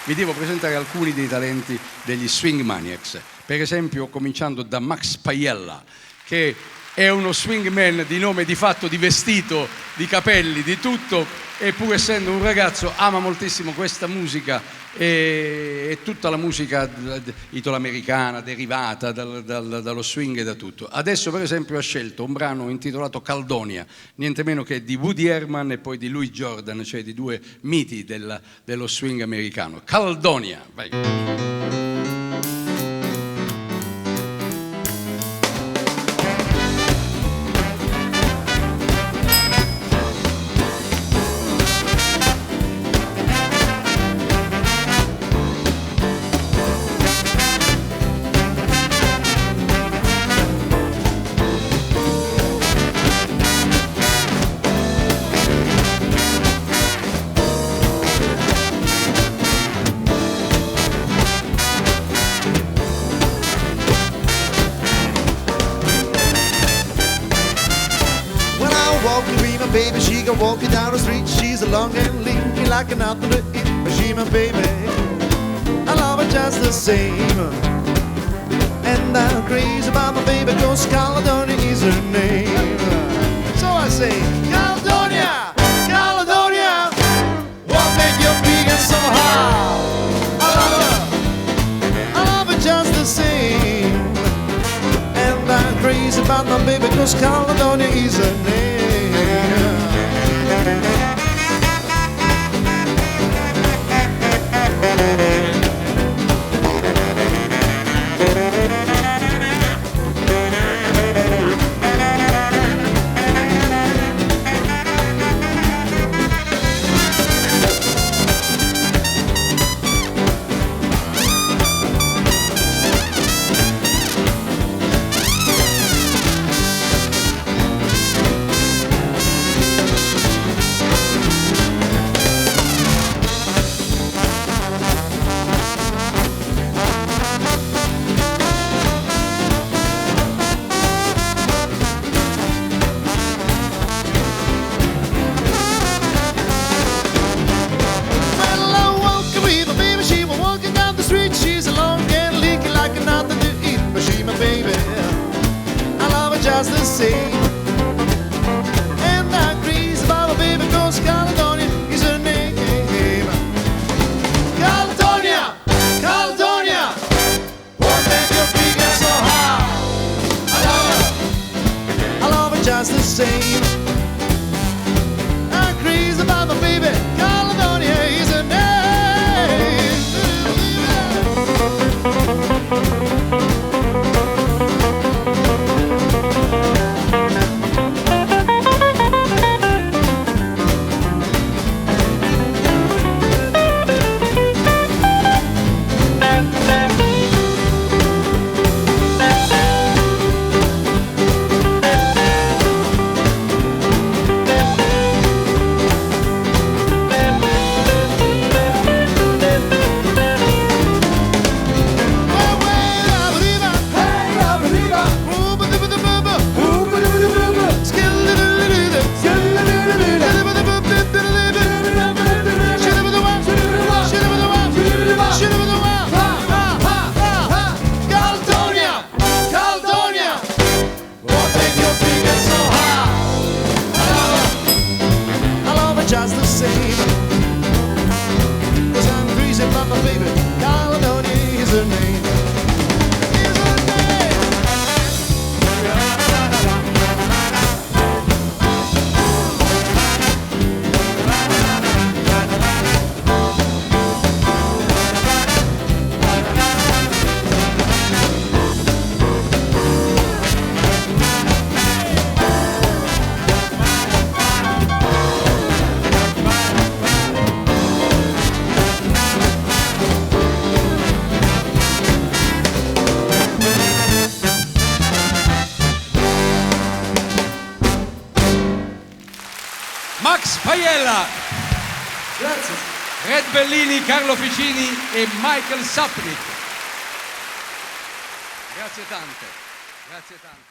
vi devo presentare alcuni dei talenti degli Swing Maniacs. Per esempio, cominciando da Max Paiella, che è uno swing man di nome, di fatto, di vestito, di capelli, di tutto, e pur essendo un ragazzo ama moltissimo questa musica e tutta la musica italo-americana derivata dallo swing e da tutto. Adesso per esempio ha scelto un brano intitolato Caledonia, niente meno che di Woody Herman e poi di Louis Jordan, cioè di due miti dello swing americano. Caledonia, vai. Baby, she go walking down the street. She's long and lean like nothing to eat. But she my baby, I love her just the same. And I'm crazy about my baby, cause Caledonia is her name. So I say, Caledonia, Caledonia, what make you big and so high? I love her just the same. And I'm crazy about my baby, cause Caledonia is her name. Grazie. Red Bellini, Carlo Ficini e Michael Sapnik. Grazie tante. Grazie tante.